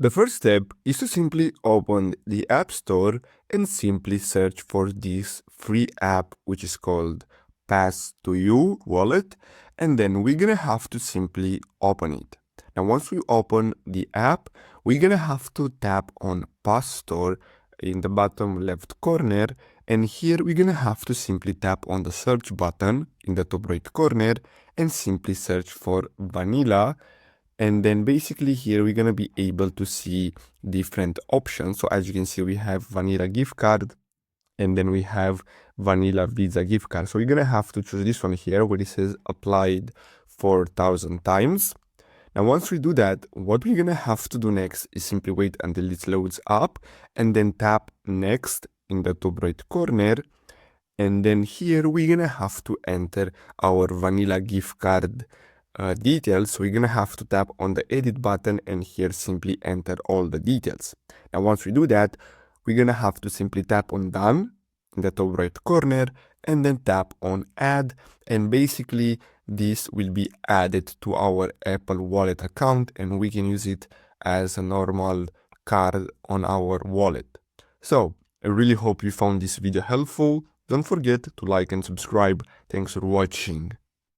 The first step is to simply open the App Store and simply search for this free app, which is called Pass to You Wallet, and then we're gonna have to simply open it. Now, once we open the app, we're gonna have to tap on Pass Store in the bottom left corner, and here we're gonna have to simply tap on the search button in the top right corner and simply search for vanilla. And then basically here we're gonna be able to see different options. So as you can see, we have vanilla gift card, and then we have vanilla Visa gift card. So you're gonna have to choose this one here where it says applied 4,000 times. Now, once we do that, what we're gonna have to do next is simply wait until it loads up and then tap next in the top right corner. And then here we're gonna have to enter our vanilla gift card details. So we're gonna have to tap on the edit button and here simply enter all the details. Now, once we do that, we're gonna have to simply tap on done in the top right corner and then tap on add, and basically this will be added to our Apple Wallet account and we can use it as a normal card on our wallet. So I really hope you found this video helpful. Don't forget to like and subscribe. Thanks for watching.